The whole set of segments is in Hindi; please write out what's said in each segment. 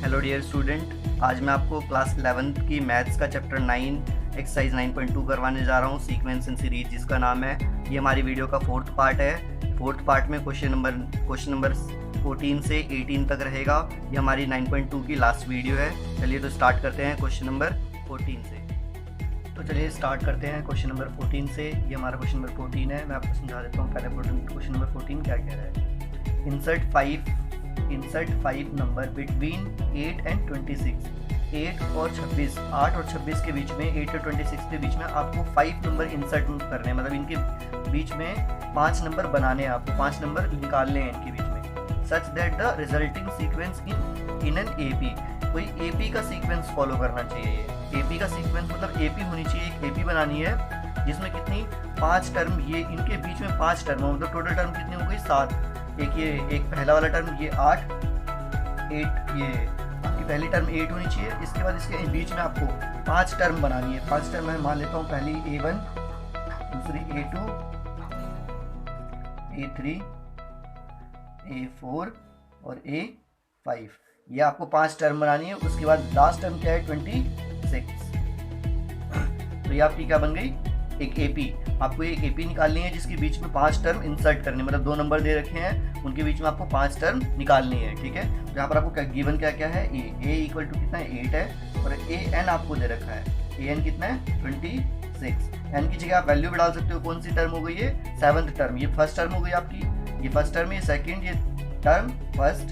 हेलो डियर स्टूडेंट, आज मैं आपको क्लास 11th की मैथ्स का चैप्टर 9 एक्सरसाइज 9.2 करवाने जा रहा हूँ, सीक्वेंस एंड सीरीज जिसका नाम है। ये हमारी वीडियो का फोर्थ पार्ट है। फोर्थ पार्ट में क्वेश्चन नंबर 14 से 18 तक रहेगा। ये हमारी 9.2 की लास्ट वीडियो है। चलिए तो स्टार्ट करते हैं क्वेश्चन नंबर 14 से। तो चलिए स्टार्ट करते हैं क्वेश्चन नंबर 14 से। ये हमारा क्वेश्चन नंबर 14 है। मैं आपको समझा देता हूँ पहले क्वेश्चन नंबर 14 क्या कह रहा है। Insert 5 number between 8 and 26। 8 और 26 के बीच में, 8 और 26 के बीच में आपको 5 नंबर इंसर्ट करने हैं, मतलब इनके बीच में 5 नंबर बनाने हैं। आपको 5 नंबर निकालने हैं इनके बीच में। Such that the resulting sequence in an AP, कोई एपी का सीक्वेंस फॉलो करना चाहिए। एपी का सीक्वेंस मतलब एपी होनी चाहिए, एक एपी बनानी है जिसमें कितनी 5 टर्म, ये इनके बीच में 5 टर्म, मतलब टोटल टर्म कितनी हो गई 7। एक पहला वाला टर्म ये 8, ये आपकी पहली टर्म 8 होनी चाहिए। इसके बाद इसके बीच में आपको 5 टर्म बनानी है। 5 टर्म मैं मान लेता हूँ, पहली A1, दूसरी A2, A3, A4 और A5। ये आपको 5 टर्म बनानी है। उसके बाद लास्ट टर्म क्या है 26। तो ये आपकी क्या बन गई, एक एपी। आपको एक एपी निकालनी है जिसके बीच में 5 टर्म इंसर्ट करने, मतलब 2 नंबर दे रखे हैं, उनके बीच में आपको 5 टर्म निकालनी है। ठीक है, तो यहाँ पर आपको गिवन क्या क्या है, ए इक्वल टू कितना है 8 है, और ए एन आपको दे रखा है। ए एन कितना है 26। एन की जगह आप वैल्यू भी डाल सकते हो। कौन सी टर्म हो गई है, 7th टर्म। ये फर्स्ट टर्म हो गई आपकी, ये फर्स्ट टर्म, ये सेकेंड, ये term first,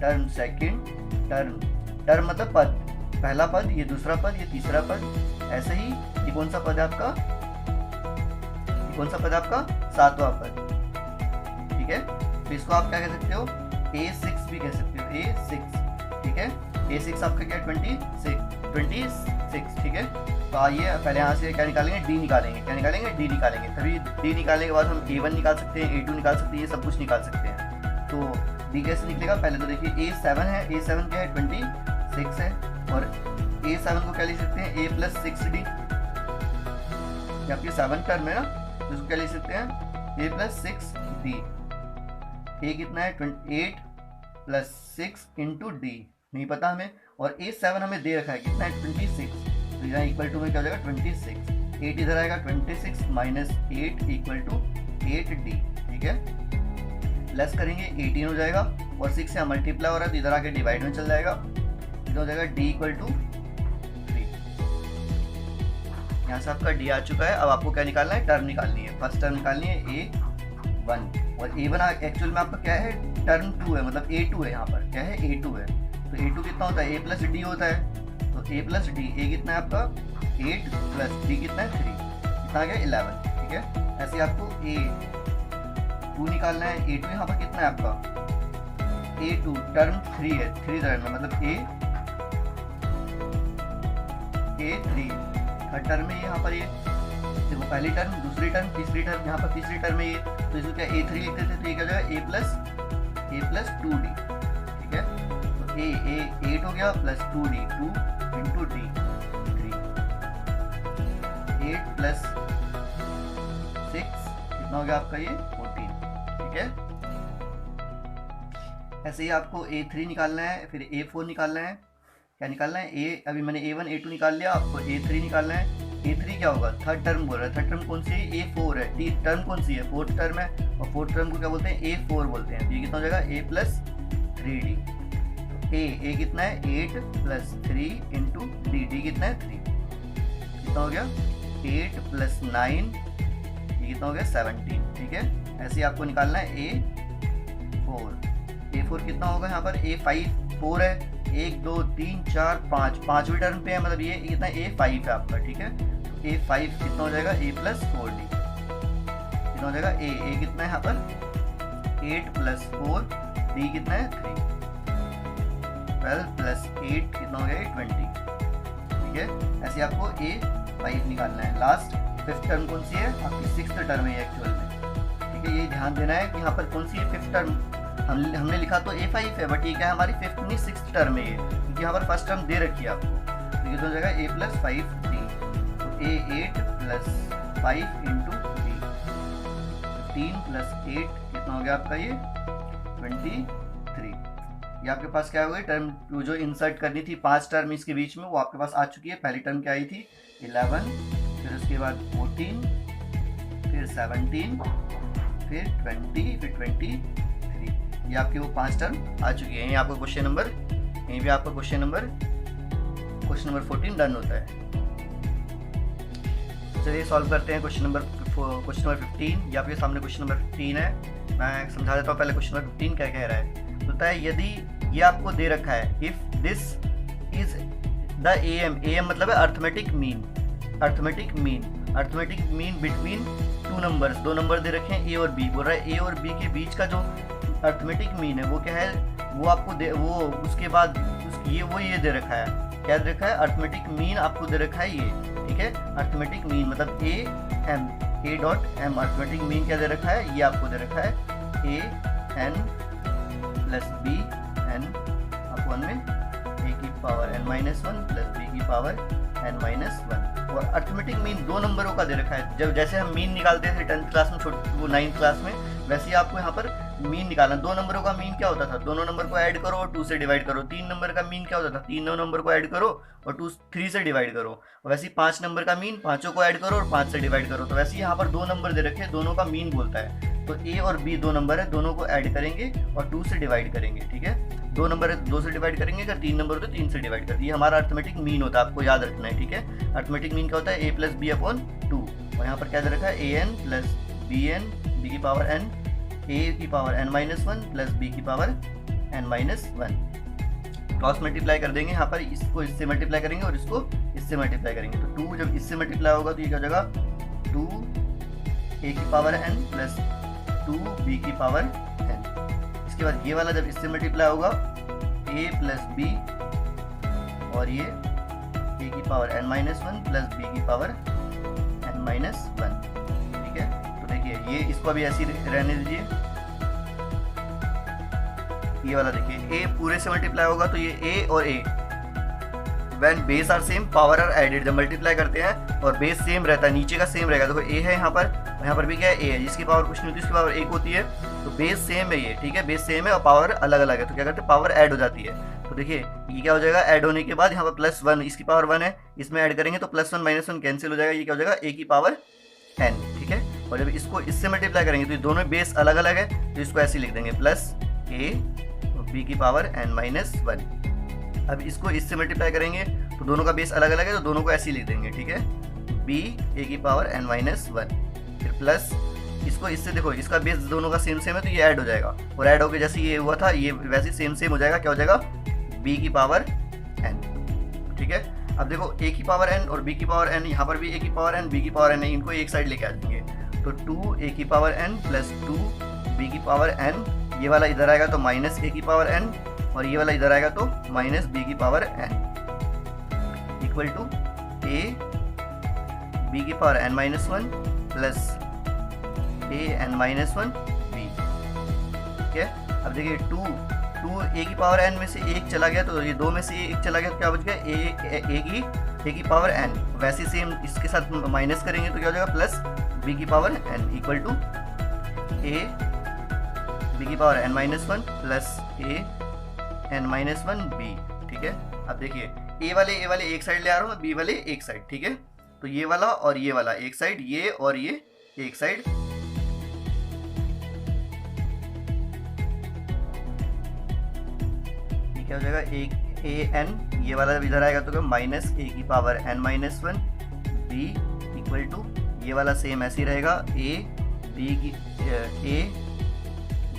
term second, term मतलब पद, पहला पद, ये दूसरा पद, ये तीसरा पद। ऐसे ही ये कौन सा पद है आपका, सातवां पद। ठीक है, तो इसको आप क्या कह सकते हो, A6 भी कह सकते हो, A6। ठीक है, A6 आपका क्या 26। ठीक है, तो आइए पहले यहाँ से क्या निकालेंगे, डी निकालेंगे। क्या निकालेंगे, डी निकालेंगे। तभी डी निकालने के बाद हम A1 निकाल सकते हैं, A2 निकाल सकते हैं, ये सब कुछ निकाल सकते हैं। तो डी कैसे निकलेगा, पहले तो देखिए A7 है। A7 क्या है 26 है, और A7 को क्या लिख सकते हैं, A प्लस 6D। आपकी 7 टर्म है ना, तो इसको क्या लिख सकते हैं, A प्लस 6D। A कितना है 8 प्लस 6 इंटू डी, नहीं पता हमें, और A7 हमें दे रखा है कितना है 26। तो यहाँ इक्वल टू में क्या हो जाएगा 26। 8 इधर आएगा, 26 माइनस 8 इक्वल टू 8D। ठीक है, लेस करेंगे 18 हो जाएगा, और 6 से मल्टीप्लाई हो रहा है तो इधर आके डिवाइड में चल जाएगा। इधर हो जाएगा D इक्वल टू 3। यहाँ से आपका D आ चुका है। अब आपको क्या निकालना है, टर्म निकालनी है। फर्स्ट टर्म निकालनी है A1, और A1 एक्चुअल में आपका क्या है, टर्म 2 है, मतलब A2 है। यहाँ पर क्या है, A2 है। तो A2 कितना होता है, A प्लस D होता है। तो A प्लस D, A कितना है आपका 8 प्लस D कितना है 3, कितना आ गया 11। ठीक है, ऐसे आपको A2 निकालना है। A2 यहाँ पर कितना है आपका, A2 टर्म 3 है, 3 टर्म है, मतलब A3 थर्ड टर्म है यहाँ पर। ये देखो, पहली टर्म, दूसरी टर्म, तीसरी टर्म, यहाँ पर तीसरी टर्म है ये, तो इसको क्या A3 लिखते थे, तो ये क्या जाएगा A प्लस 2D। ठीक है, तो A 8 हो गया plus 2D, 2 into D 3। 8 plus 6 कितना हो गया आपका ये 14। ठीक है, ऐसे ही आपको A3 निकालना है, फिर A4 निकालना है। क्या निकालना है, अभी मैंने A1 A2 निकाल लिया, आपको A3 निकालना है। A3 क्या होगा, थर्ड टर्म बोल रहा है। थर्ड टर्म कौन सी है, A4 है। टी टर्म कौन सी है, फोर्थ टर्म है, और फोर्थ टर्म को क्या बोलते हैं, A4 बोलते हैं। तो ये कितना हो जाएगा A प्लस 3D। A कितना है 8 प्लस 3 इंटू D कितना है 3, कितना हो गया 8 प्लस 9, ये कितना हो गया 17। ठीक है, ऐसे ही आपको निकालना है A4 कितना होगा, यहाँ पर A5 4 है, 1 2 3 4 5, पांचवी टर्म पे है, मतलब ये कितना A5 है आपका। ठीक है, तो A5 कितना हो जाएगा A प्लस 4D, कितना हो जाएगा A कितना है यहाँ पर 8 प्लस 4, D कितना है 3, 12 प्लस 8 कितना हो गया 20। ठीक है, ऐसे आपको A5 निकालना है। लास्ट 5th टर्म कौन सी है, आपकी 6th टर्म है एक्चुअल में। ठीक है, ये ध्यान देना है कि यहाँ पर कौन सी है 5th टर्म। हमने लिखा तो A5 है, बट ये क्या है हमारी 5th नहीं 6th टर्म है ये, क्योंकि यहाँ पर फर्स्ट टर्म दे रखी है आपको। तो ये तो हो जाएगा A प्लस 5D, तो A8 plus 5 into D, 15 plus 8 कितना हो गया आपका ये 23। ये आपके पास क्या हो गई टर्म जो इंसर्ट करनी थी 5 टर्म इसके बीच में वो आपके पास आ चुकी है। पहली टर्म क्या आई थी 11, फिर उसके बाद 14, फिर 17, फिर 20, फिर 23। ये आपके वो 5 टर्म आ चुकी है। यहीं आपको क्वेश्चन नंबर, यहीं भी आपका क्वेश्चन नंबर 14 डन होता है। चलिए सॉल्व करते हैं क्वेश्चन नंबर 15। ये आपके सामने क्वेश्चन नंबर 15 है। मैं समझा देता हूँ पहले क्वेश्चन नंबर 15 क्या कह रहा है। बोलता है यदि ये आपको दे रखा है, if this is the AM मतलब है arithmetic mean, arithmetic mean between 2 numbers, 2 number दे रखे हैं A और B। बोल रहा है A और B के बीच का जो अर्थमेटिक मीन है वो क्या है, वो आपको दे, वो उसके बाद ये दे रखा है। क्या दे रखा है, अर्थमेटिक मीन आपको दे रखा है ये, ठीक है। अर्थमेटिक मीन मतलब A dot M, arithmetic mean क्या दे रखा है, ये आपको दे रखा है AN प्लस BN अपॉन में A की पावर n-1 प्लस B की पावर n-1। और अर्थमेटिक मीन 2 नंबरों का दे रखा है। जब जैसे हम मीन निकालते थे 10th क्लास में, वो 9th क्लास में, वैसे ही आपको यहाँ पर मीन निकालना। 2 नंबरों का मीन क्या होता था, दोनों नंबर को ऐड करो और 2 से डिवाइड करो। 3 नंबर का मीन क्या होता था, 3 नंबर को ऐड करो और 3 से डिवाइड करो। वैसे ही 5 नंबर का मीन 5 को ऐड करो और 5 से डिवाइड करो। तो वैसे ही यहाँ पर 2 नंबर दे रखे हैं, दोनों का मीन बोलता है। तो A और B 2 नंबर है, दोनों को ऐड करेंगे और 2 से डिवाइड करेंगे, ठीक है। 2 नंबर है 2 से डिवाइड करेंगे, अगर 3 नंबर हो तो 3 से डिवाइड कर। ये हमारा अर्थमेटिक मीन होता है, आपको याद रखना है, ठीक है। अर्थमेटिक मीन क्या होता है A प्लस B अपॉन 2। और यहाँ पर क्या दे रखा है AN प्लस BN, B की पावर N, A की पावर n-1 प्लस B की पावर n-1। क्रॉस मल्टीप्लाई कर देंगे, यहाँ पर इसको इससे मल्टीप्लाई करेंगे और इसको इससे मल्टीप्लाई करेंगे। तो 2 जब इससे मल्टीप्लाई होगा तो ये क्या हो जाएगा 2A की पावर n प्लस 2B की पावर n। इसके बाद ये वाला जब इससे मल्टीप्लाई होगा A प्लस B और ये A की पावर n-1 प्लस B की पावर n-1, ठीक है। तो देखिए ये इसको अभी ऐसे रहने दीजिए। ये वाला देखिए A पूरे से मल्टीप्लाई होगा तो ये A और A when base are same power are added, जब मल्टीप्लाई करते हैं और बेस सेम रहता है, नीचे का सेम रहेगा। देखो A है यहाँ पर, यहाँ पर भी क्या है A है, जिसकी पावर कुछ नहीं होती उसकी पावर 1 होती है। तो बेस सेम है ये, ठीक है, बेस सेम है और पावर अलग अलग है। तो क्या करते हैं, पावर ऐड हो जाती है। तो देखिए ये क्या हो जाएगा, ऐड होने के बाद यहाँ पर +1, इसकी पावर 1 है, इसमें ऐड करेंगे तो +1 -1 कैंसिल हो जाएगा। ये क्या हो जाएगा A की पावर n, ठीक है। और जब इसको इससे मल्टीप्लाई करेंगे तो ये दोनों बेस अलग अलग है, तो इसको ऐसे लिख देंगे प्लस A B की पावर n-1। अब इसको इससे मल्टीप्लाई करेंगे तो दोनों का बेस अलग अलग है, तो दोनों को ऐसे लिख देंगे, ठीक है, B A की पावर n-1। फिर प्लस इसको इससे, देखो इसका बेस दोनों का सेम है तो ये ऐड हो जाएगा, और ऐड होकर जैसे ये हुआ था ये वैसे सेम हो जाएगा। क्या हो जाएगा B की पावर n, ठीक है। अब देखो A की पावर n और B की पावर n, यहाँ पर भी A की पावर n B की पावर n है, इनको एक साइड लेके आ जाएंगे। तो 2A की पावर n प्लस 2B की पावर n, ये वाला इधर आएगा तो माइनस A की पावर n, और ये वाला इधर आएगा तो माइनस B की power n equal to A B की power n-1 plus A n-1 B, ठीक है। अब देखिए 2 A की पावर n में से 1 चला गया, तो ये 2 में से 1 चला गया तो क्या बच गया A की पावर n। वैसे सेम इसके साथ माइनस करेंगे तो क्या हो जाएगा प्लस B की power n equal to A B की power n-1 plus A n-1 B, ठीक है। अब देखिए A वाले एक साइड ले आ रहा हूँ, B वाले एक साइड, ठीक है। तो ये वाला और ये वाला एक साइड, ये और ये एक साइड, ये क्या हो जाएगा AN, ये वाला इधर आएगा तो क्या माइनस A की power n-1 B equal to ये वाला सेम ऐसे ही रहेगा A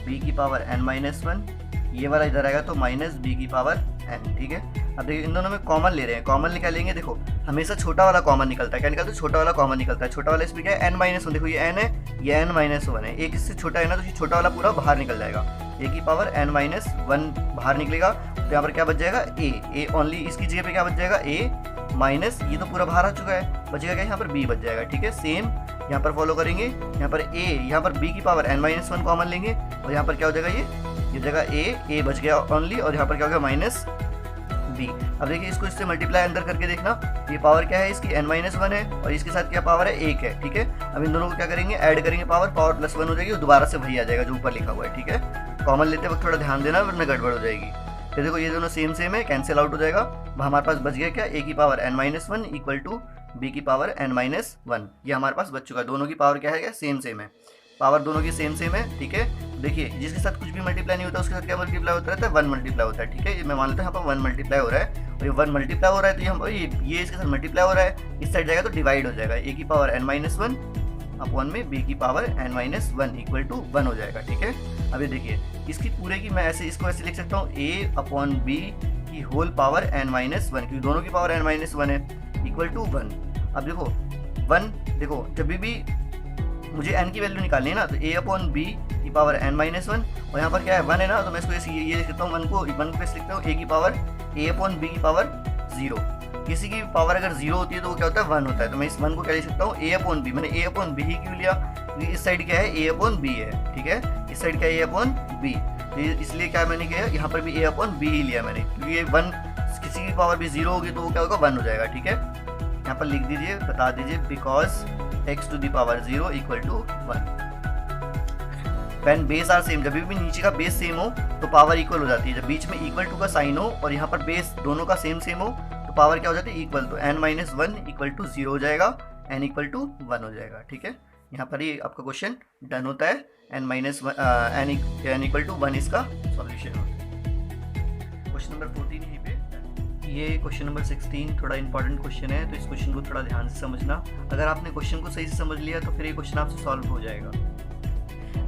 B की पावर n-1, ये वाला इधर आएगा तो माइनस B की पावर n, ठीक है। अब देखिए इन दोनों में कॉमन ले रहे हैं, कॉमन निकालेंगे। देखो हमेशा छोटा वाला कॉमन निकलता है, क्या निकलता है, छोटा वाला कॉमन निकलता है। छोटा वाला इसमें क्या है n-1, देखो ये n है, ये n-1 है, एक इससे छोटा है ना, तो ये छोटा वाला पूरा बाहर निकल जाएगा। A की पावर n-1 बाहर निकलेगा तो यहाँ पर क्या बच जाएगा A ओनली, इसकी जगह पे क्या बच जाएगा A माइनस, ये तो पूरा बाहर आ चुका है, बचेगा क्या यहाँ पर B बच जाएगा, ठीक है। सेम यहाँ पर फॉलो करेंगे, यहाँ पर A, यहाँ पर B की पावर n-1 कॉमन लेंगे और यहाँ पर क्या हो जाएगा ये जगह A बच गया ओनली, और यहाँ पर क्या हो गया माइनस B। अब देखिए इसको इससे मल्टीप्लाई अंदर करके देखना, ये पावर क्या है इसकी n-1 है और इसके साथ क्या पावर है 1 है, ठीक है। अब इन दोनों को क्या करेंगे, ऐड करेंगे, पावर +1 हो जाएगी और दोबारा से वही आ जाएगा जो ऊपर लिखा हुआ है, ठीक है। कॉमन लेते वक्त थोड़ा ध्यान देना वरना गड़बड़ हो जाएगी। फिर देखो ये दोनों सेम सेम है, कैंसिल आउट हो जाएगा। हमारे पास बच गया क्या, a की power n-1 equal to b की पावर n-1। ये हमारे पास बच चुका है। दोनों की पावर क्या है, क्या सेम सेम है, पावर दोनों की सेम सेम है। ठीक है, देखिए जिसके साथ कुछ भी मल्टीप्लाई नहीं होता उसके साथ क्या मल्टीप्लाई होता रहता है, 1 मल्टीप्लाई होता है। ठीक है, ये मैं मान लेता हूँ यहाँ पर 1 मल्टीप्लाई हो रहा है, और ये 1 मल्टीप्लाई हो रहा है, तो यहाँ पर ये इसके साथ मल्टीप्लाई हो रहा है, इस साइड जाएगा तो डिवाइड हो जाएगा, a की पावर n-1 अपॉन में b की पावर n-1 इक्वल टू 1 हो जाएगा। ठीक है, अब ये देखिए इसकी पूरे की मैं ऐसे इसको ऐसे लिख सकता हूँ, a अपॉन b की होल पावर n-1, क्योंकि दोनों की पावर n-1 है, इक्वल टू 1। अब देखो 1, देखो जब भी मुझे n की वैल्यू निकालनी है ना, तो a अपॉन b की पावर n-1, और यहाँ पर क्या है 1 है ना, तो मैं इसको ये लिख सकता हूँ 1 को पे लिखता हूँ a की पावर a अपॉन b की पावर 0। किसी की पावर अगर 0 होती है तो वो क्या होता है, 1 होता है। तो मैं इस 1 को क्या लिख सकता हूँ, a अपॉन b। मैंने a अपॉन b ही क्यों लिया, क्योंकि इस साइड क्या है, a अपॉन b है। ठीक है, इस साइड क्या है, a अपॉन b, तो इसलिए क्या मैंने किया, यहाँ पर भी a अपॉन b ही लिया मैंने, क्योंकि ये 1 किसी की पावर भी 0 होगी तो वो क्या होगा, 1 हो जाएगा। ठीक है, यहाँ पर लिख दीजिए, बता दीजिए, because x to the power 0 equal to 1। When base are same, जब भी नीचे का बेस सेम हो तो पावर इक्वल हो जाती है। जब बीच में इक्वल टू का साइन हो और यहाँ पर बेस दोनों का सेम सेम हो तो पावर क्या हो जाती है, इक्वल। तो n-1 इक्वल टू 0 हो जाएगा, n इक्वल टू 1 हो जाएगा। ठीक है, यहाँ पर ही आपका क्वेश्चन डन होता है, n इक्वल टू 1 इसका सॉल्यूशन होता है। क्वेश्चन नंबर 14 यहीं पे। ये क्वेश्चन नंबर 16 थोड़ा इंपॉर्टेंट क्वेश्चन है, तो इस क्वेश्चन को थोड़ा ध्यान से समझना। अगर आपने क्वेश्चन को सही से समझ लिया तो फिर ये क्वेश्चन आपसे सॉल्व हो जाएगा।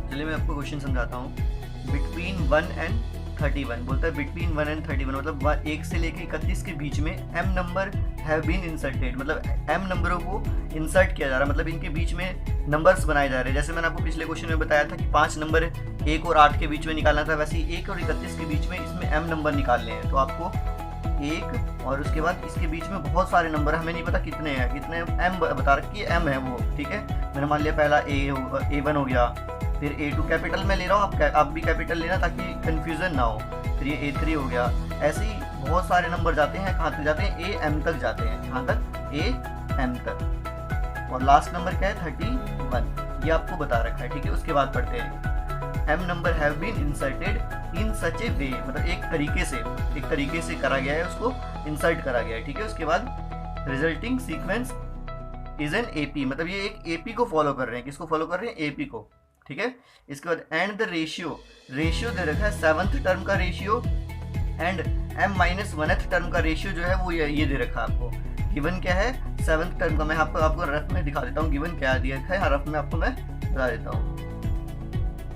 चलिए मैं आपको क्वेश्चन समझाता हूँ। बिटवीन 1 एंड 31 बोलता है, बिटवीन 1 एंड 31 मतलब 1 से लेकर 31 के बीच में m number have been inserted, मतलब m नंबरों को इंसर्ट किया जा रहा है, मतलब इनके बीच में नंबर्स बनाए जा रहे हैं। जैसे मैंने आपको पिछले क्वेश्चन में बताया था कि 5 नंबर 1 और 8 के बीच में निकालना था, वैसे ही 1 और 31 के बीच में इसमें m नंबर निकालने हैं। तो आपको 1 और उसके बाद इसके बीच में बहुत सारे नंबर, हमें नहीं पता कितने हैं, कितने m बता रखी है, m है वो। ठीक है, मैंने मान लिया पहला A1 हो गया, फिर A2 कैपिटल में ले रहा हूँ, आप भी कैपिटल लेना ताकि कंफ्यूजन ना हो। फिर ये A3 हो गया, ऐसे ही बहुत सारे नंबर जाते हैं, कहाँ तक जाते हैं, AM तक जाते हैं, कहाँ तक, AM तक। और लास्ट नंबर क्या है, 31, ये आपको बता रखा है। ठीक है, उसके बाद पढ़ते हैं, m number have been inserted in such a way, मतलब एक तरीके से करा गया है, उसको इंसर्ट करा गया है। ठीक है, उसके बाद resulting sequence is an AP, मतलब ये एक AP को फॉलो कर रहे हैं। किसको फॉलो कर रहे हैं, AP को। ठीक है, इसके बाद एंड द रेशियो दे रखा है 7th टर्म का रेशियो एंड m-1th टर्म का रेशियो जो है वो ये दे रखा है आपको। गिवन क्या है, 7th टर्म का, मैं आपको रफ में दिखा देता हूँ गिवन क्या दिया रखा है, रफ में आपको मैं बता देता हूँ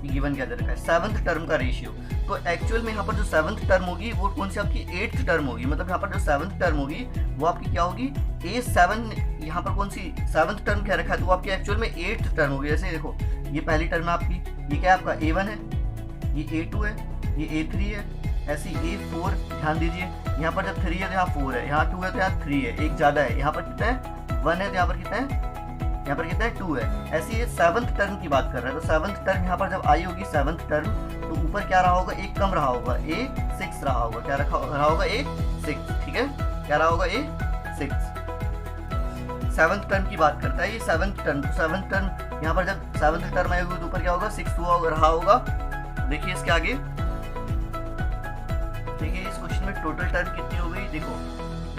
गिवन क्या दे रखा है, 7th टर्म का रेशियो। तो एक्चुअल में यहाँ पर जो 7th टर्म होगी वो कौन सी आपकी 8th टर्म होगी, मतलब यहाँ पर जो 7th टर्म होगी वो आपकी क्या होगी, A7। यहाँ पर कौन सी 7th टर्म क्या रखा है, तो वो आपकी एक्चुअल में 8th टर्म होगी। जैसे देखो ये पहली टर्म है आपकी, ये क्या है आपका A1 है, ये A2 है, ये A3 है, ऐसी A4। ध्यान दीजिए यहाँ पर जब 3 है तो यहाँ 4 है, यहाँ 2 है तो यहाँ 3 है, एक ज़्यादा है, यहाँ पर कितना है 1 है तो यहाँ पर कितना है, यहाँ पर कितना है 2 है। ऐसी ये 7th टर्म की बात कर रहा है। तो 7th टर्म यहाँ पर जब आई होगी 7th टर्म, तो ऊपर क्या रहा होगा, एक कम रहा होगा, A6 रहा होगा, क्या रहा होगा, A6। ठीक है, क्या रहा होगा, A6। 7th टर्म की बात करता है ये 7th टर्म। तो 7th टर्म यहाँ पर जब 7th टर्म आई होगी तो ऊपर क्या होगा, 6 रहा होगा। देखिए इसके आगे, देखिए इस क्वेश्चन में टोटल टर्म कितनी हो गई, देखो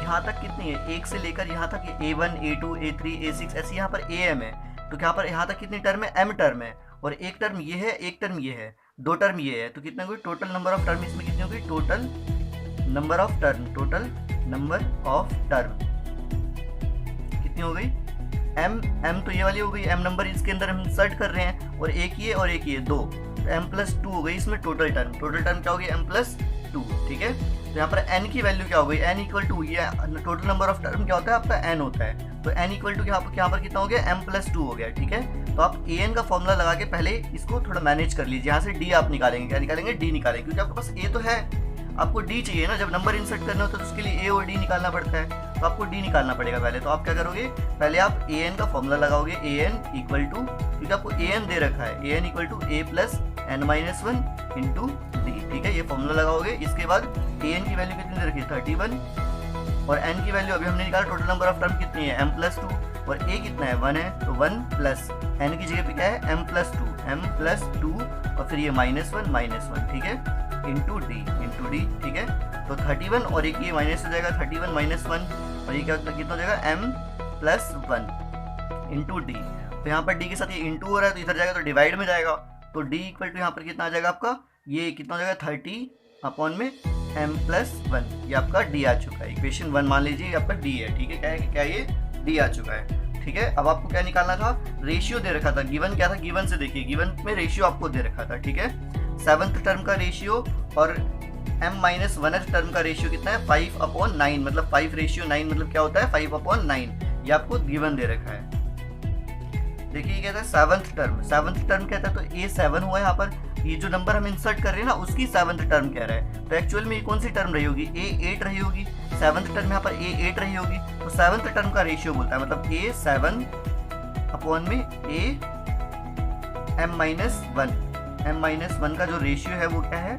यहाँ तक कितनी है, 1 से लेकर यहाँ तक A1 A2 A3 A6 ऐसे यहाँ पर AM है। तो यहाँ पर यहाँ तक कितनी टर्म है, M टर्म है, और एक टर्म ये है, एक टर्म ये है, 2 टर्म ये है। तो कितना होगी, टोटल नंबर ऑफ टर्म इसमें कितनी होगी, टोटल नंबर ऑफ टर्म कितनी हो गई, M तो ये वाली हो गई, M नंबर इसके अंदर हम इंसर्ट कर रहे हैं, और एक ये और एक ये 2, तो M+2 हो गई इसमें टोटल टर्म क्या होगी, M+2। ठीक है, तो यहाँ पर n की वैल्यू क्या हो गई, n इक्वल टू, ये टोटल नंबर ऑफ टर्म क्या होता है आपका, n होता है। तो n इक्वल टू यहाँ पर कितना हो गया, M+2 हो गया। ठीक है, तो आप an का फॉर्मूला लगा के पहले इसको थोड़ा मैनेज कर लीजिए। यहाँ से d आप निकालेंगे, क्या निकालेंगे, d निकालेंगे, क्योंकि आपके पास a तो है, आपको d चाहिए ना। जब नंबर इंसर्ट करना होता है तो उसके लिए a और d निकालना पड़ता है, तो आपको d निकालना पड़ेगा पहले। तो आप क्या करोगे, पहले आप an का फॉर्मूला लगाओगे, an इक्वल टू, क्योंकि आपको an दे रखा है, an equal to a+n-1 into d। ठीक है, ये फॉर्मूला लगाओगे। इसके बाद an की वैल्यू कितनी दे रखी है, 31, और n की वैल्यू अभी हमने निकाला, टोटल नंबर ऑफ टर्म कितनी है, M+2, और a कितना है, 1 है, तो 1 प्लस n की जगह पे क्या है, M+2, और फिर ये -1 ठीक है, इंटू d। ठीक है, तो 31 और एक ये माइनस हो जाएगा 31 माइनस 1 और ये क्या कितना हो जाएगा m प्लस 1 इंटू डी। तो यहाँ पर d के साथ ये इंटू हो रहा है तो इधर जाएगा तो डिवाइड में जाएगा, तो d इक्वल टू यहाँ पर कितना आ जाएगा आपका, ये कितना हो जाएगा 30 अपॉन में m प्लस 1। ये आपका d आ चुका है, इक्वेशन 1 मान लीजिए आपका d है, ठीक है। क्या है, क्या ये d आ चुका है, ठीक है। अब आपको क्या निकालना था, रेशियो दे रखा था, गिवन क्या था, गिवन से देखिए, गिवन में रेशियो आपको दे रखा था, ठीक है। 7th टर्म का रेशियो और m-1th टर्म का रेशियो कितना है 5/9, मतलब 5:9 मतलब क्या होता है 5/9, ये आपको गिवन दे रखा है। देखिए ये कहता है 7th टर्म कहता है, तो A7 हुआ है यहाँ पर, ये जो नंबर हम इंसर्ट कर रहे हैं ना उसकी 7th टर्म कह रहा है, तो एक्चुअल में ये कौन सी टर्म रही होगी, A8 रही होगी। 7th टर्म यहाँ पर A8 रही होगी, तो 7th टर्म का रेशियो बोलता है, मतलब A7 अपॉन में m-1 का जो रेशियो है वो क्या है,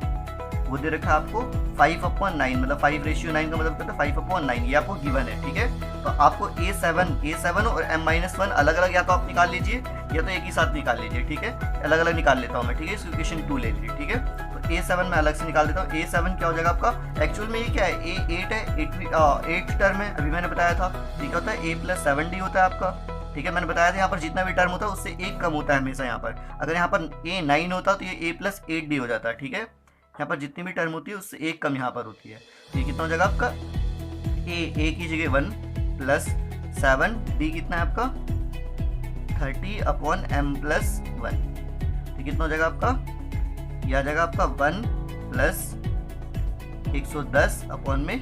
वो दे रखा है आपको 5/9, मतलब 5:9 का मतलब क्या था 5/9, ये आपको गिवन है, ठीक है। तो आपको A7 और m-1 अलग अलग या तो आप निकाल लीजिए या तो एक ही साथ निकाल लीजिए, ठीक है। अलग अलग निकाल लेता हूँ मैं, ठीक है। इक्वेशन 2 ले लीजिए, ठीक है। तो A7 मैं अलग से निकाल देता हूँ। A7 क्या हो जाएगा आपका, एक्चुअल में ये क्या है, A8 है, 8th टर्म है, अभी मैंने बताया था। ये क्या होता है, A + 7D होता है आपका, ठीक है। मैंने बताया था यहाँ पर जितना भी टर्म होता है उससे एक कम होता है हमेशा। यहाँ पर अगर यहाँ पर A9 होता तो ये A + 8D हो जाता है, ठीक है। यहाँ पर जितनी भी टर्म होती है उससे एक कम यहाँ पर होती है। ये कितना हो जाएगा आपका, A की जगह 1 + 7D कितना है आपका 30/m+1, तो कितना हो जाएगा आपका, यह आ जाएगा आपका 1 + 110 अपॉन में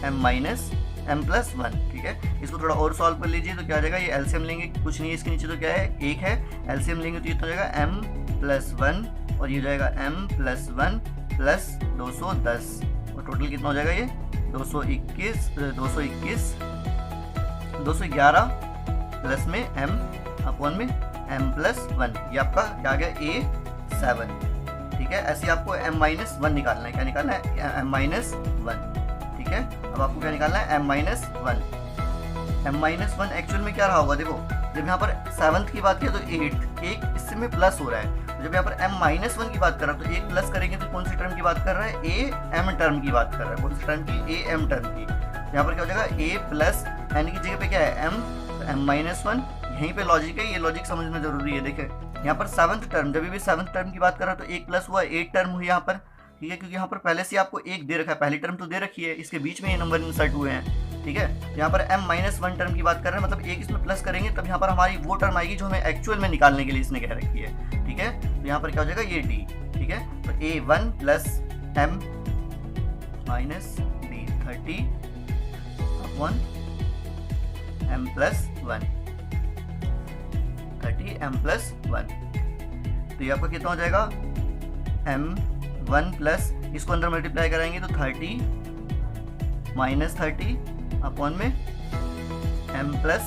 m-1, ठीक है। इसको थोड़ा और सॉल्व कर लीजिए तो क्या आ जाएगा, ये एलसीएम लेंगे, कुछ नहीं है इसके नीचे तो क्या है, 1 है, एलसीएम लेंगे तो ये तो हो जाएगा m+1 और ये जाएगा m+1 + 210 और टोटल कितना हो जाएगा ये 211 प्लस में m अपॉन में m+1, ये आपका क्या आ गया A7, ठीक है। ऐसे आपको m-1 निकालना है, क्या निकालना है m-1, ठीक है। अब आपको क्या निकालना है m-1 एक्चुअल में क्या रहा होगा, देखो जब यहाँ पर 7th की बात की तो 8 एक इससे में प्लस हो रहा है, जब यहाँ पर m-1 की बात कर रहा है तो एक प्लस करेंगे तो कौन सी टर्म की बात कर रहा है, am टर्म की बात कर रहा है, कौन सी टर्म की, am टर्म की। यहाँ पर क्या हो जाएगा a n की जगह पे क्या है m, तो m-1, यहीं पे लॉजिक है, ये लॉजिक समझना जरूरी है। देखें यहाँ पर 7th टर्म, जब भी 7th टर्म की बात कर रहा है तो एक प्लस हुआ, 8 टर्म हुई यहाँ पर, ठीक है, क्योंकि यहाँ पर पहले से आपको एक दे रखा है, पहली टर्म तो दे रखी है, इसके बीच में ये नंबर इंसर्ट हुए हैं, ठीक है। यहाँ पर m-1 टर्म की बात कर रहे हैं, मतलब एक इसमें प्लस करेंगे तब यहाँ पर हमारी वो टर्म आएगी जो हमें एक्चुअल में निकालने के लिए इसने कह रखी है, ठीक है। तो यहाँ पर क्या हो जाएगा ये d, ठीक है। तो A1 + m-d 30/m+1 30m+1, तो ये आपका कितना हो जाएगा m1 प्लस, इसको अंदर मल्टीप्लाई कराएंगे तो 30 - 30 अपॉन में m+1।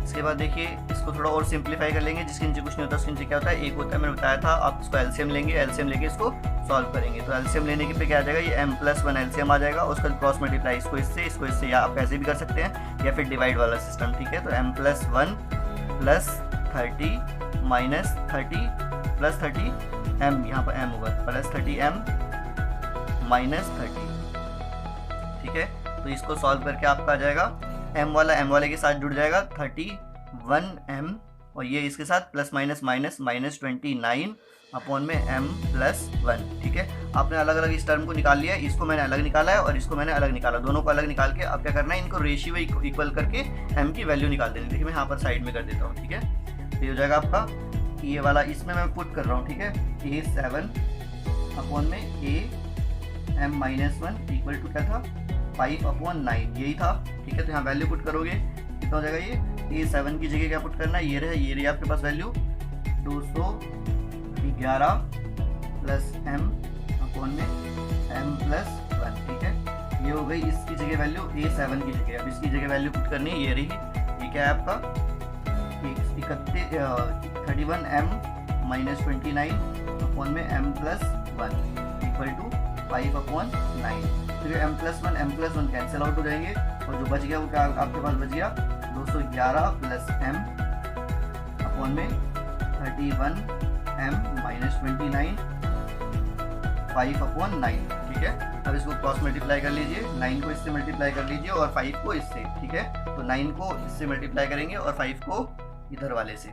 इसके बाद देखिए इसको थोड़ा और सिंप्लीफाई कर लेंगे, जिसके नीचे कुछ नहीं होता उसके नीचे क्या होता है, एक होता है, मैंने बताया था। आप इसको एलसीएम लेंगे, एलसीएम लेके इसको सॉल्व करेंगे, तो एलसीएम लेने के पे क्या आ जाएगा, ये m+1 एलसीएम आ जाएगा, उसका क्रॉस मल्टीप्लाई इसको इससे, या आप ऐसे भी कर सकते हैं या फिर डिवाइड वाला सिस्टम, ठीक है। तो m+1 + 30 - 30 + 30 m, यहाँ पर m होगा प्लस 30m - 30, ठीक है। तो इसको सॉल्व करके आपका आ जाएगा m वाले के साथ जुड़ जाएगा 31m और ये इसके साथ प्लस माइनस -29 अपॉन में m+1, ठीक है। आपने अलग अलग इस टर्म को निकाल लिया, इसको मैंने अलग निकाला है और इसको मैंने अलग निकाला, दोनों को अलग निकाल के अब क्या करना है, इनको रेशियो इक्वल करके m की वैल्यू निकाल देनी। देखिए मैं यहाँ पर साइड में कर देता हूँ, ठीक है। तो ये हो जाएगा आपका, ये वाला इसमें मैं पुट कर रहा हूँ, ठीक है, A7 अपॉन में am-1 इक्वल टू क्या था 5/9, यही था, ठीक है। तो यहाँ वैल्यू पुट करोगे कितना हो जाएगा, ये A7 की जगह क्या पुट करना है, ये रही आपके पास वैल्यू 211 प्लस m अपॉन में m+1, ठीक है। ये हो गई इसकी जगह वैल्यू A7 की जगह, अब इसकी जगह वैल्यू पुट करनी है, ये रही, ये क्या है आपका 31m - 29 अपॉन में m+1 इक्वल टू 5/9। तो ये m+1 कैंसिल आउट हो जाएंगे और जो बच गया वो क्या आपके पास बच गया 211 प्लस m अपॉन में 31m माइनस 29 5/9, ठीक है। अब इसको क्रॉस मल्टीप्लाई कर लीजिए, 9 को इससे मल्टीप्लाई कर लीजिए और 5 को इससे, ठीक है। तो 9 को इससे मल्टीप्लाई करेंगे और 5 को इधर वाले से।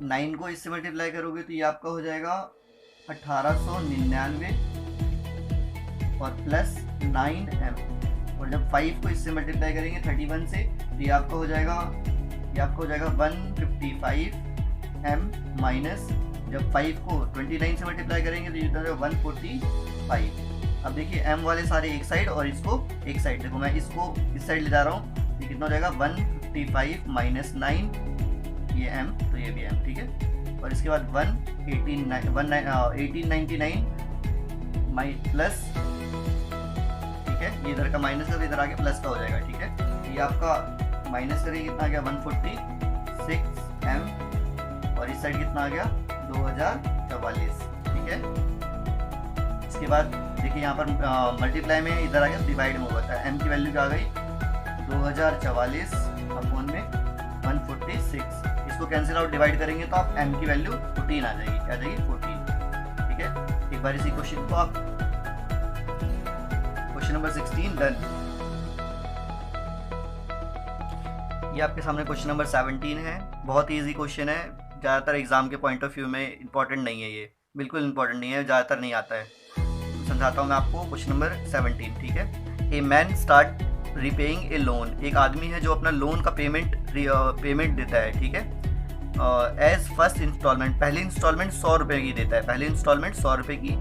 9 को इससे मल्टीप्लाई करोगे तो ये आपका हो जाएगा 1899 और प्लस 9m, और जब 5 को इससे मल्टीप्लाई करेंगे 31 से तो ये आपका हो जाएगा 155m माइनस, जब 5 को 29 से मल्टीप्लाई करेंगे तो ये 145। अब देखिए m वाले सारे एक साइड और इसको एक साइड, देखो मैं इसको इस साइड ले जा रहा हूँ, ये कितना हो जाएगा 155 माइनस 9, ये m तो ये भी m, ठीक है। और इसके बाद 1899 माइ प्लस, ठीक है, ये इधर का माइनस का तो इधर आके प्लस का हो जाएगा, ठीक है। ये आपका माइनस करेंगे कितना आ गया 146m और इस साइड कितना आ गया 2044, ठीक है। इसके बाद देखिए यहाँ पर मल्टीप्लाई में इधर आ गया, डिवाइड में हुआ था, m की वैल्यू क्या आ गई 2044 अपॉन में 146, इसको कैंसिल आउट डिवाइड करेंगे तो आप m की वैल्यू 14 आ जाएगी, क्या आ जाएगी 14, ठीक है। एक बार इसी क्वेश्चन को आप क्वेश्चन नंबर 16 डन। ये आपके सामने क्वेश्चन नंबर 17 है, बहुत ही इजी क्वेश्चन है, ज़्यादातर एग्जाम के पॉइंट ऑफ व्यू में इंपॉर्टेंट नहीं है, ये बिल्कुल इंपॉर्टेंट नहीं है, ज़्यादातर नहीं आता है। समझाता हूँ मैं आपको क्वेश्चन नंबर 17, ठीक है। A man start repaying A loan, एक आदमी है जो अपना लोन का पेमेंट देता है, ठीक है। एज फर्स्ट इंस्टॉलमेंट, पहली इंस्टॉलमेंट 100 रुपये की देता है, पहली इंस्टॉलमेंट 100 रुपये की।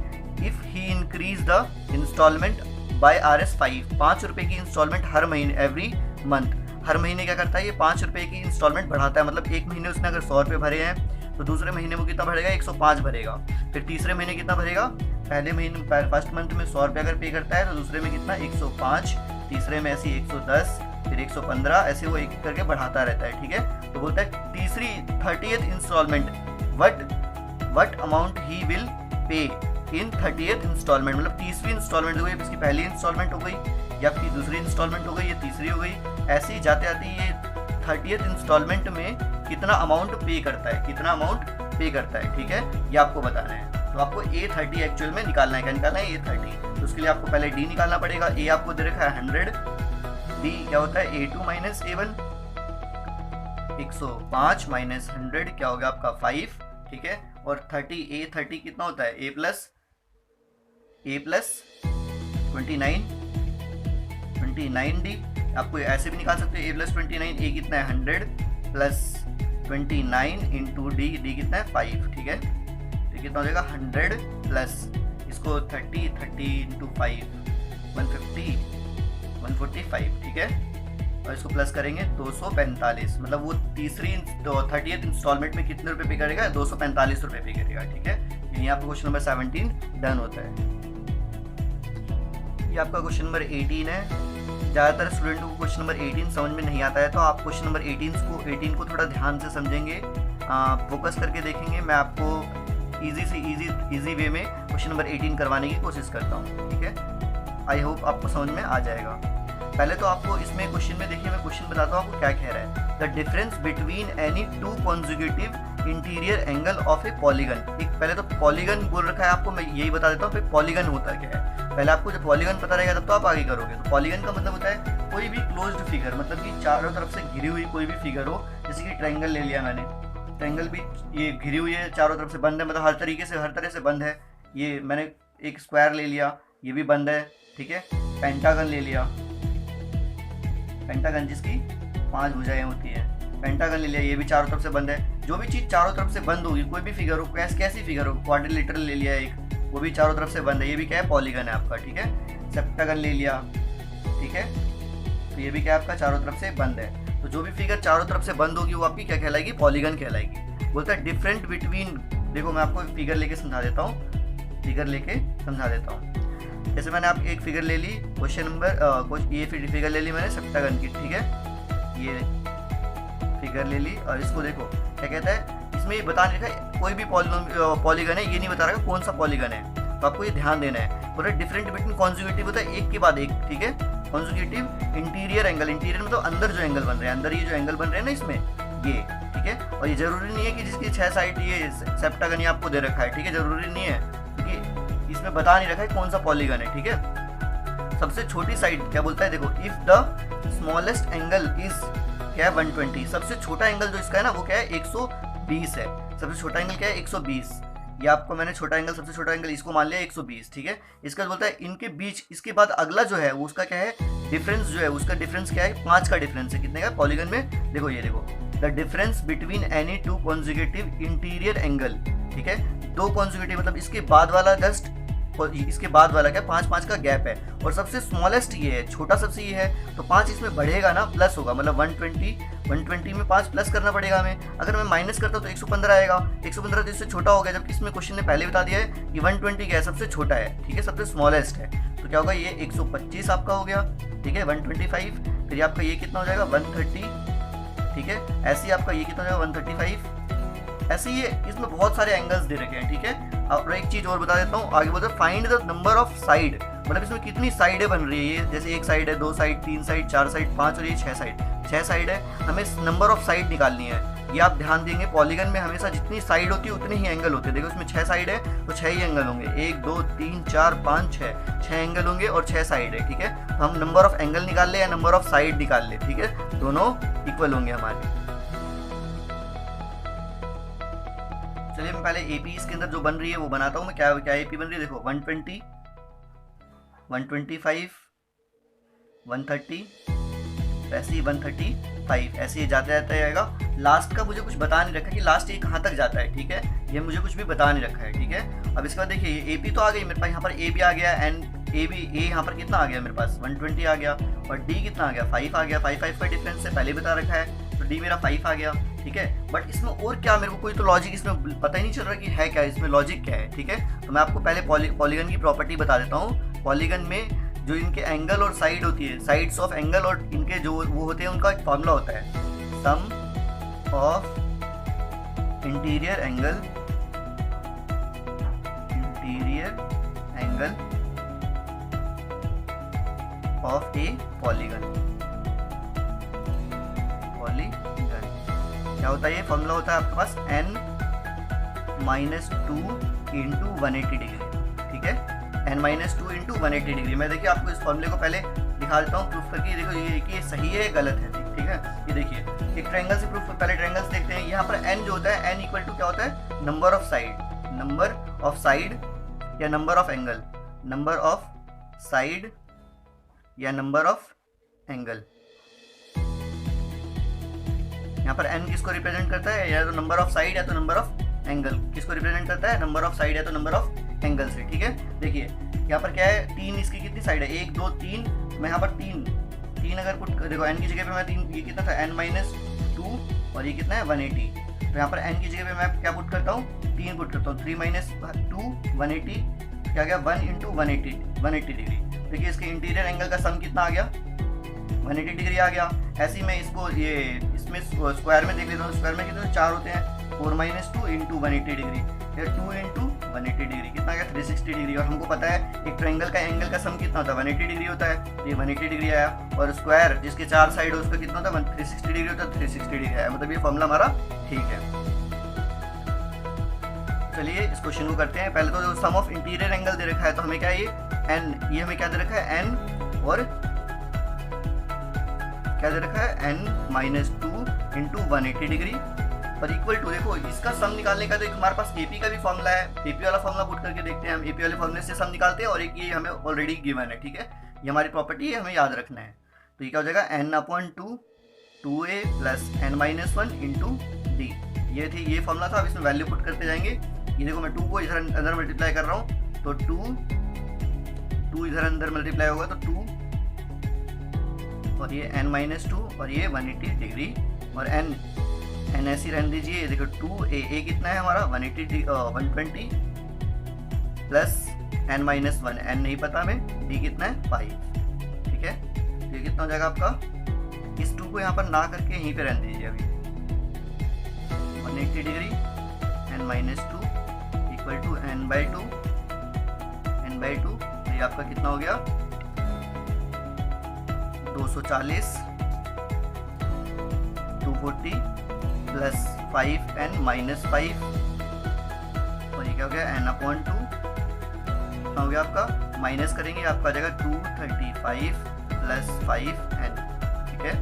If he increase the instalment by Rs5, 5 रुपये की इंस्टॉलमेंट हर महीने, एवरी मंथ, हर महीने क्या करता है ये 5 रुपये की इंस्टॉलमेंट बढ़ाता है, मतलब एक महीने उसने अगर 100 रुपये भरे हैं तो दूसरे महीने वो कितना भरेगा 105 भरेगा, फिर तीसरे महीने कितना भरेगा, पहले महीने फर्स्ट मंथ में 100 रुपये अगर पे करता है तो दूसरे में कितना 105, तीसरे में ऐसे 110, फिर 115, ऐसे वो एक एक करके बढ़ाता रहता है, ठीक है। तो बोलता है तीसरी 30th instalment what amount he will pay in 30th instalment, मतलब तीसरी इंस्टॉलमेंट हो गई, इसकी पहली इंस्टॉलमेंट हो गई या फिर दूसरी इंस्टॉलमेंट हो गई, ये तीसरी हो गई, ऐसे ही जाते जाते ये 30th इंस्टॉलमेंट में कितना अमाउंट पे करता है, कितना अमाउंट पे करता है, ठीक है, ये आपको बताना है। तो आपको A30 एक्चुअल में निकालना है, क्या निकालना है A30, तो उसके लिए आपको पहले D निकालना पड़ेगा। A आपको दे रखा है 100, D क्या होता है A2 माइनस A1, 105 माइनस 100 क्या हो गया आपका 5, ठीक है। और 30 A30 कितना होता है A प्लस 29D, आपको ऐसे भी निकाल सकते हो A प्लस 29, A कितना है 100 प्लस 29 इंटू D कितना है 5, ठीक है। तो कितना हो जाएगा 100 प्लस इसको 30 इंटू 5 145, ठीक है। और इसको प्लस करेंगे 245, मतलब वो तीसरी 30th इंस्टॉलमेंट में कितने रुपए पे करेगा 245 रुपये पे करेगा, ठीक है। यानी आपका क्वेश्चन नंबर 17 डन होता है। ये आपका क्वेश्चन नंबर 18 है। ज़्यादातर स्टूडेंटों को क्वेश्चन नंबर 18 समझ में नहीं आता है, तो आप क्वेश्चन नंबर 18 को थोड़ा ध्यान से समझेंगे, फोकस करके देखेंगे। मैं आपको इजी वे में क्वेश्चन नंबर 18 करवाने की कोशिश करता हूँ, ठीक है। आई होप आपको समझ में आ जाएगा। पहले तो आपको इसमें क्वेश्चन में देखिए, मैं क्वेश्चन बताता हूँ आपको क्या कह रहा है। The difference between any two conjugative interior angle of a polygon. एक पहले तो पॉलीगन बोल रखा है आपको, मैं यही बता देता हूँ फिर पॉलीगन होता क्या है। पहले आपको जब पॉलीगन पता रहेगा तब तो आप आगे करोगे। तो पॉलीगन का मतलब होता है कोई भी क्लोज्ड फिगर, मतलब कि चारों तरफ से घिरी हुई कोई भी फिगर हो। जैसे कि ट्रायंगल ले लिया मैंने, ट्रायंगल भी ये घिरी हुई है, चारों तरफ से बंद है, मतलब हर तरह से बंद है। ये मैंने एक स्क्वायर ले लिया, ये भी बंद है, ठीक है। पेंटागन ले लिया, पेंटागन जिसकी 5 भुजाएं होती है, पेंटागन ले लिया, ये भी चारों तरफ से बंद है। जो भी चीज़ चारों तरफ से बंद होगी, कोई भी फिगर हो, कैसी फिगर हो, क्वाड्रिलेटरल ले लिया एक, वो भी चारों तरफ से बंद है, ये भी क्या है पॉलीगन है आपका, ठीक है। सेप्टागन ले लिया, ठीक है, तो ये भी क्या है आपका चारों तरफ से बंद है। तो जो भी फिगर चारों तरफ से बंद होगी वो आपकी क्या कहलाएगी, पॉलीगन कहलाएगी। बोलता है डिफरेंट बिटवीन, देखो मैं आपको फिगर लेके समझा देता हूँ, जैसे मैंने आप एक फिगर ले ली, क्वेश्चन नंबर ये फिगर ले ली मैंने सेप्टागन की, ठीक है, ये फिगर ले ली। और इसको देखो क्या कहता है, इसमें ये बता नहीं रखा कोई भी पॉलीगन है, ये नहीं बता रहा कौन सा पॉलीगन है, तो आपको ये ध्यान देना है। बोला डिफरेंट बिटवीन कॉन्जुगेटिव होता है एक के बाद एक, ठीक है। कॉन्जुगेटिव इंटीरियर एंगल, इंटीरियर में तो अंदर जो एंगल बन रहे हैं, अंदर ये जो एंगल बन रहे हैं ना इसमें, ये ठीक है। और ये जरूरी नहीं है कि जिसकी 6 साइड ये सेप्टागन ही आपको दे रखा है, ठीक है, जरूरी नहीं है क्योंकि इसमें बता नहीं रखा है कौन सा पॉलीगन है, ठीक है। सबसे छोटी साइड क्या बोलता है, देखो if the smallest angle is क्या है 120, सबसे छोटा एंगल जो इसका है ना वो क्या है 120 है। सबसे छोटा एंगल क्या है 120, ये आपको मैंने छोटा एंगल, सबसे छोटा एंगल इसको मान लिया 120, ठीक है। इसका बोलता है इनके बीच, इसके बाद अगला जो है वो उसका क्या है डिफरेंस, जो है उसका डिफरेंस क्या है 5 का डिफरेंस है। कितने का पॉलीगन में, देखो ये देखो the difference between any two consecutive interior angle, ठीक है। 2 कॉन्जिक्यूटिव मतलब इसके बाद वाला जस्ट, इसके बाद वाला क्या 5 का गैप है, और सबसे स्मॉलेस्ट ये है, छोटा सबसे ये है, तो 5 इसमें बढ़ेगा ना, प्लस होगा, मतलब 120 में 5 प्लस करना पड़ेगा हमें। अगर मैं माइनस करता हूँ तो 115 आएगा, 115 तो इससे छोटा हो गया, जबकि इसमें क्वेश्चन ने पहले बता दिया है कि 120 क्या है, सबसे छोटा है, ठीक है, सबसे स्मॉलेस्ट है। तो क्या होगा, ये 125 आपका हो गया, ठीक है, 125, फिर आपका ये कितना हो जाएगा 130, ठीक है। ऐसे ही आपका ये कितना हो जाएगा 135, ऐसे ही इसमें बहुत सारे एंगल्स दे रखे हैं, ठीक है। और एक चीज और बता देता हूँ, आगे बोलते हैं find the number of side, मतलब इसमें कितनी साइडें बन रही है, ये जैसे 1 साइड है, 2 साइड, 3 साइड, 4 साइड, 5 और ये 6 साइड है, हमें नंबर ऑफ साइड निकालनी है। ये आप ध्यान देंगे पॉलीगन में हमेशा जितनी साइड होती है उतने ही एंगल होते हैं। देखो इसमें 6 साइड है तो 6 ही एंगल होंगे, 1 2 3 4 5 6 एंगल होंगे और 6 साइड है, ठीक है। तो हम नंबर ऑफ एंगल निकाल ले या नंबर ऑफ साइड निकाल ले, ठीक है, दोनों इक्वल होंगे हमारे। चलिए मैं पहले एपी इसके अंदर जो बन रही है वो बनाता हूँ मैं, क्या एपी बन रही है, देखो 120, 125, 130, ऐसे ही 135, ऐसे ही जाते जाते जाएगा। लास्ट का मुझे कुछ बता नहीं रखा कि लास्ट ये कहाँ तक जाता है, ठीक है, ये मुझे कुछ भी बता नहीं रखा है, ठीक है। अब इसके बाद देखिए ये एपी तो आ गई मेरे पास, यहाँ पर ए भी आ गया, एंड ए भी, ए यहाँ पर कितना आ गया मेरे पास 120 आ गया, और डी कितना आ गया 5 आ गया, 5 का डिफरेंस है पहले बता रखा है, तो डी मेरा 5 आ गया, ठीक है। बट इसमें और क्या, मेरे को कोई तो लॉजिक इसमें पता ही नहीं चल रहा कि है क्या, इसमें लॉजिक क्या है, ठीक है। तो मैं आपको पहले पॉलीगन की प्रॉपर्टी बता देता हूँ। पॉलीगन में जो इनके एंगल और साइड होती है, साइड्स ऑफ एंगल और इनके जो वो होते हैं उनका एक फॉर्मूला होता है, sum of interior angle of a polygon. क्या होता है ये फॉर्मूला होता है आपके पास n -2 इंटू 180 डिग्री, ठीक है, n -2 इंटू 180 डिग्री। मैं देखिए आपको इस फॉर्मूले को पहले दिखा देता हूँ प्रूफ करके, देखो ये सही है गलत है, ठीक है। ये देखिए एक ट्रायंगल से प्रूफ, पहले ट्रायंगल्स देखते हैं। यहाँ पर n जो होता है, n इक्वल टू क्या होता है, नंबर ऑफ साइड या number of angle, number of side या नंबर ऑफ एंगल। यहाँ पर n किसको रिप्रेजेंट करता है, या तो नंबर ऑफ साइड या तो नंबर ऑफ एंगल। किसको रिप्रेजेंट करता है, नंबर ऑफ साइड या तो नंबर ऑफ एंगल से, ठीक है। देखिए यहाँ पर क्या है, 3, इसकी कितनी साइड है 1 2 3, मैं यहाँ पर 3 अगर पुट, देखो n की जगह पे मैं 3, ये कितना था n -2 और ये कितना है 180, तो यहाँ पर n की जगह पे मैं क्या पुट करता हूँ 3 पुट करता हूँ, 3 - 2 180, क्या गया 1 इंटू 180 डिग्री। देखिए इसके इंटीरियर एंगल का सम कितना आ गया 180 डिग्री आ गया। ऐसे ही मैं इसको ये इसमें स्क्वायर में देख लेता हूँ, स्क्वायर में कितने 4 होते हैं, 4 - 2 इंटू 180 डिग्री, या 2 इंटू 180 डिग्री कितना गया 360 डिग्री। और हमको पता है एक ट्रायंगल का एंगल का सम कितना होता है 180 डिग्री होता है, ये 180 डिग्री आया, और स्क्वायर जिसके 4 साइड है उसका कितना होता है 360 डिग्री होता है, 360 डिग्री आया, मतलब ये फॉर्मूला हमारा ठीक है। चलिए इस क्वेश्चन को करते हैं। पहले तो जो सम ऑफ इंटीरियर एंगल दे रखा है, तो हमें क्या है ये n, ये हमें क्या दे रखा है n, और क्या दे रखा है n -2 इंटू 180 डिग्री और इक्वल टू, देखो इसका सम निकालने का तो एक हमारे पास एपी का भी फॉर्मूला है, एपी वाला फॉर्मूला पुट करके देखते हैं हम, एपी वाले फॉर्मूले से सम निकालते हैं, और एक ये हमें ऑलरेडी गिवन है, ठीक है, ये हमारी प्रॉपर्टी है, हमें याद रखना है। तो ये क्या हो जाएगा n/2 2a plus n -1 into D, ये थी, ये फॉर्मूला था। अब इसमें वैल्यू पुट करते जाएंगे। ये देखो मैं 2 को इधर अंदर मल्टीप्लाई कर रहा हूँ, तो 2 इधर अंदर मल्टीप्लाई होगा तो 2, और ये n -2 और ये 180 डिग्री, और n ऐसी रहने दीजिए। देखो 2a कितना है हमारा 120 प्लस n -1, n नहीं पता हमें, d कितना है 5, ठीक है। ये कितना हो जाएगा आपका, इस 2 को यहाँ पर ना करके यहीं पे रहने दीजिए अभी, 180 degree n -2 equal to n/2, ये आपका कितना हो गया 240, 240 प्लस 5n माइनस 5, और ये क्या हो गया n/2 हो गया आपका, माइनस करेंगे आपका आ जाएगा 235 प्लस 5n। ठीक है,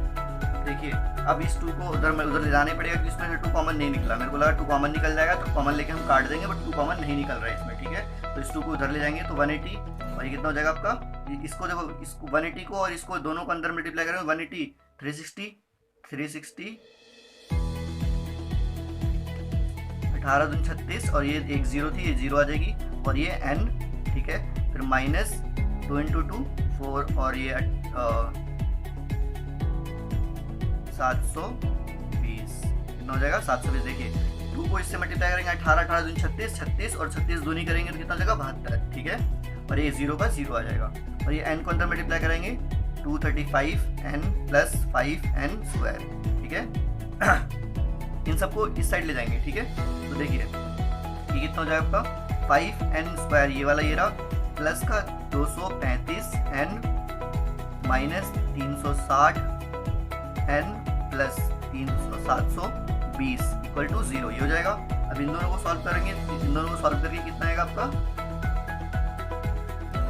देखिए अब इस 2 को उधर ले जाने पड़ेगा क्योंकि इसमें 2 कॉमन नहीं निकला। मेरे को लगा 2 कॉमन निकल जाएगा तो कॉमन लेके हम काट देंगे, बट 2 कॉमन नहीं निकल रहा है इसमें। ठीक है, तो इस 2 को उधर ले जाएंगे तो 180, और ये कितना हो जाएगा आपका, इसको देखो, इसको 180 को और इसको दोनों को अंदर मल्टीप्लाई करेंगे 180 360 18 दूनी 36, और ये एक 0 थी, ये 0 आ जाएगी, और ये n। ठीक है, फिर माइनस 2 × 2 4, और ये 720 कितना हो जाएगा 720। देखिए 2 को इससे मल्टीप्लाई करेंगे 18 दूनी 36 और 36 दूनी करेंगे तो कितना हो जाएगा 72। ठीक है, और ये 0 का 0 आ जाएगा, और ये n को अंदर मल्टीप्लाई करेंगे 235n प्लस 5n²। ठीक है, इन सबको इस साइड ले जाएंगे। ठीक है, तो देखिए ये कितना हो जाएगा आपका 5n², ये वाला ये रहा, प्लस का 235n minus 360n plus 720 equal to 0, ये हो जाएगा। अब इन दोनों को सॉल्व करेंगे, इन दोनों को सॉल्व करके कितना आएगा आपका,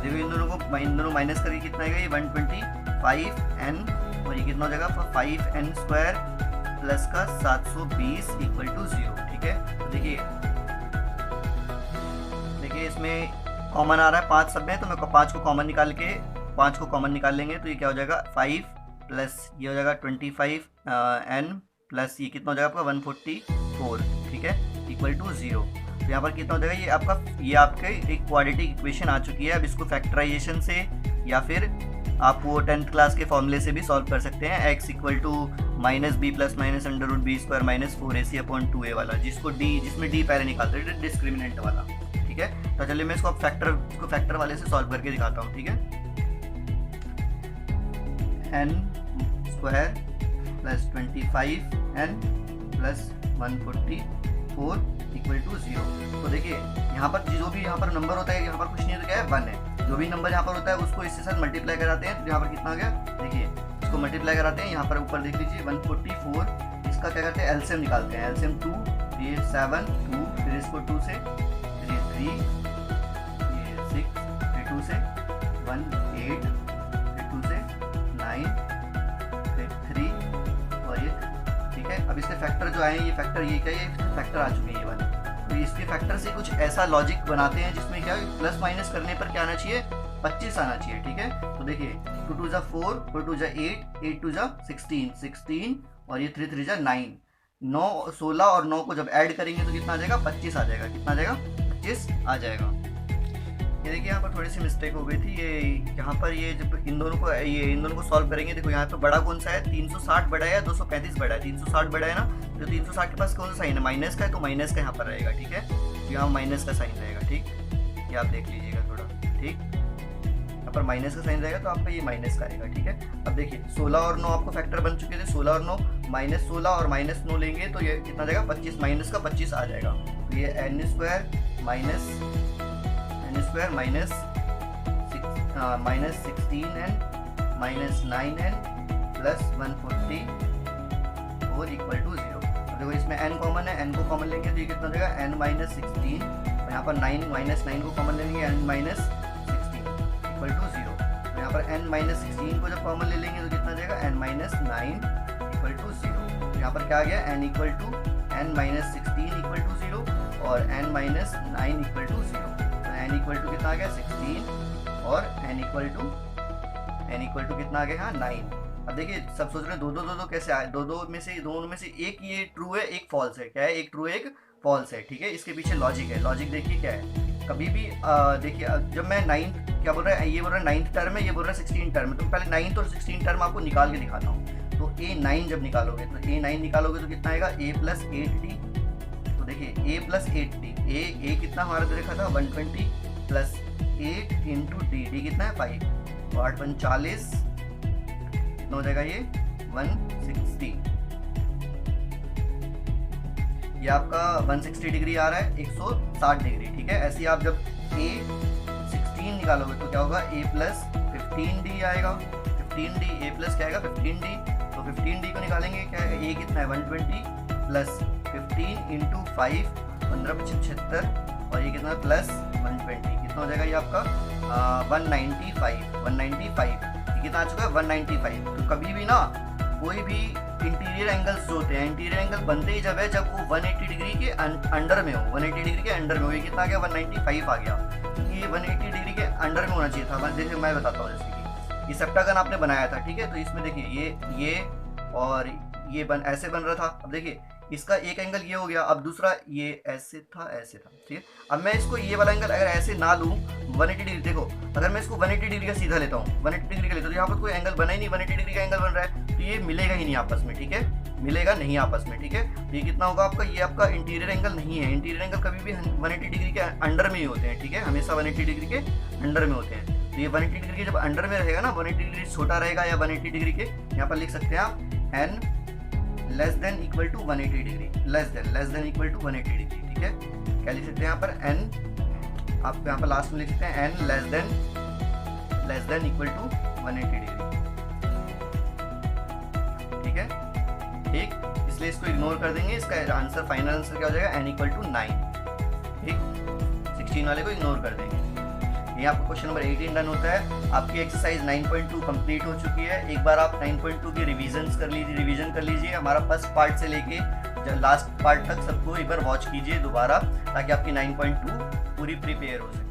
देखो इन दोनों माइनस करके कितना आएगा, ये 125n, और ये कितना हो जाएगा 5n² प्लस का 720 इक्वल टू 0। ठीक है, तो देखिए इसमें कॉमन आ रहा है 5 सब में, तो मैं 5 को कॉमन निकाल लेंगे तो ये क्या हो जाएगा 5 प्लस ये हो जाएगा 25n प्लस ये कितना हो जाएगा आपका 144। ठीक है, इक्वल टू 0। तो यहाँ पर कितना हो जाएगा, ये आपके एक क्वाड्रेटिक इक्वेशन आ चुकी है। अब इसको फैक्टराइजेशन से या फिर आप वो 10th क्लास के फॉर्मूले से भी सॉल्व कर सकते हैं, x equal to minus b plus minus √b² minus 4ac/2a वाला, जिसमें d पहले निकालते थे, डिस्क्रिमिनेंट वाला। ठीक है, तो चलिए मैं इसको फैक्टर वाले से सॉल्व करके दिखाता हूँ। ठीक है, n² plus 25n plus 144 equal to 0। तो देखिए यहाँ पर नंबर होता है, यहाँ पर कुछ नहीं है तो क्या है 1 है। जो भी नंबर यहाँ पर होता है उसको इसके साथ मल्टीप्लाई कराते हैं, तो यहाँ पर कितना आ गया, देखिए इसको मल्टीप्लाई कराते हैं, यहाँ पर ऊपर देख लीजिए 144, इसका क्या करते हैं एलसीएम निकालते हैं, एलसीएम 2, ये 7 2, फिर इसको 2 से, फिर ये 3, ये 6, फिर 2 से 1 8, फिर 2 से 9, फिर 3 और ये। ठीक है, अब इसके फैक्टर जो आए ये फैक्टर ये क्या, ये फैक्टर आ चुके हैं ये वाले। तो इसके फैक्टर से कुछ ऐसा लॉजिक बनाते हैं जिसमें क्या प्लस माइनस करने पर क्या आना चाहिए 25 आना चाहिए। ठीक है, तो देखिए 2 2 जा 4, 4 2 जा 8, 8 2 जा 16 और ये 3 3 जा 9, 16 और 9 को जब ऐड करेंगे तो कितना आ जाएगा 25 आ जाएगा। कितना आ जाएगा 25 आ जाएगा। ये देखिए यहाँ पर थोड़ी सी मिस्टेक हो गई थी, ये यहाँ पर ये जब इन दोनों को सॉल्व करेंगे, देखो यहाँ पे बड़ा कौन सा है 360 बड़ा है या 235 बड़ा है, 360 बड़ा है ना, तो 360 के पास कौन सा साइन है माइनस का है, तो माइनस का यहाँ पर रहेगा। ठीक है, तो यहाँ माइनस का साइन रहेगा। ठीक, ये आप देख लीजिएगा थोड़ा। ठीक, यहाँ पर माइनस का साइन रहेगा तो आपका ये माइनस का आएगा। ठीक है, अब देखिए 16 और 9 आपको फैक्टर बन चुके थे, 16 और 9 माइनस 16 और माइनस 9 लेंगे तो ये कितना जाएगा 25, माइनस का 25 आ जाएगा। तो ये n² minus 16n minus 9n plus 144 equal to 0। देखो इसमें n कॉमन है, n को कॉमन लेंगे तो ये कितना हो जाएगा n माइनस 16, और यहाँ पर 9 माइनस 9 को कॉमन ले लेंगे n माइनस 16 इक्वल टू 0। तो यहाँ पर n माइनस 16 को जब कॉमन ले लेंगे तो कितना जाएगा n माइनस 9 इक्वल टू 0। तो यहाँ पर क्या आ गया n equal to n minus 16 equal to 0 और n माइनस 9 इक्वल टू 0। तो n इक्वल टू कितना आ गया 16 और n इक्वल टू कितना आ गया 9। अब देखिए सब सोच रहे हैं दो कैसे आए, दोनों में से एक ये ट्रू है एक फॉल्स है। क्या है, एक ट्रू है एक फॉल्स है। ठीक है, इसके पीछे लॉजिक है। लॉजिक देखिए क्या है, कभी भी देखिए जब मैं 9th क्या बोल रहा है, ये बोल रहा है 9th टर्म है, ये बोल रहा है 16th टर्म है, तो पहले 9th और 16th टर्म आपको निकाल के दिखाता हूँ। तो a9 जब निकालोगे तो a9 निकालोगे तो कितना आएगा a प्लस 8t। तो देखिए a प्लस 8t, a कितना हमारा दे रखा था 120 प्लस 8 इंटू डी कितना है 5, तो 8 × 40 कितना हो जाएगा ये 160। ये आपका 160 डिग्री आ रहा है 160 डिग्री। ठीक है, ऐसे ही आप जब a 16 निकालोगे तो क्या होगा a प्लस 15d आएगा। 15d a प्लस क्या आएगा 15d, तो 15d को निकालेंगे क्या है, a कितना है 120 प्लस 15 इंटू 5, 15 75, और ये कितना प्लस 120, कितना हो जाएगा ये आपका 195 ये कितना आ चुका है 195। तो कभी भी ना कोई भी इंटीरियर एंगल्स जो होते हैं, इंटीरियर एंगल बनते ही जब है जब वो 180 डिग्री के अंडर में हो, 180 डिग्री के अंडर में हो। ये कितना आ गया 195 आ गया, ये 180 डिग्री के अंडर में होना चाहिए था। जैसे मैं बताता हूँ, जैसे कि ये सेप्टागन आपने बनाया था, ठीक है, तो इसमें देखिए ये और ये ऐसे बन रहा था। अब देखिए इसका एक एंगल ये हो गया, अब दूसरा ये ऐसे था, ठीक है। अब मैं इसको ये वाला एंगल अगर ऐसे ना लूँ 180 डिग्री, देखो अगर मैं इसको 180 डिग्री का सीधा लेता हूँ, 180 डिग्री का लेता हूँ, तो यहाँ पर कोई एंगल बना ही नहीं, 180 डिग्री का एंगल बन रहा है, तो ये मिलेगा ही नहीं आपस में, ठीक है, मिलेगा नहीं आपस में, ठीक है। तो ये कितना होगा आपका, ये आपका इंटीरियर एंगल नहीं है। इंटीरियर एंगल कभी भी 180 डिग्री के अंडर में ही होते हैं, ठीक है, हमेशा 180 डिग्री के अंडर में होते हैं। तो ये 180 डिग्री के जब अंडर में रहेगा ना, 180 डिग्री छोटा रहेगा या 180 डिग्री के, यहाँ पर लिख सकते हैं आप n less than equal to 180 degree, less than equal to 180 degree, ठीक है। क्या लिख सकते हैं यहाँ पर n, आप यहाँ पर लास्ट में लिख सकते हैं n less than equal to 180 degree, ठीक है, ठीक। इसलिए इसको इग्नोर कर देंगे, इसका आंसर फाइनल आंसर क्या हो जाएगा n इक्वल टू 9, ठीक। 16 वाले को इग्नोर कर देंगे। ये आपका क्वेश्चन नंबर 18 डन होता है। आपकी एक्सरसाइज 9.2 कंप्लीट हो चुकी है। एक बार आप 9.2 की रिवीजन कर लीजिए। हमारा फर्स्ट पार्ट से लेके लास्ट पार्ट तक सबको एक बार वॉच कीजिए दोबारा, ताकि आपकी 9.2 पूरी प्रिपेयर हो सके।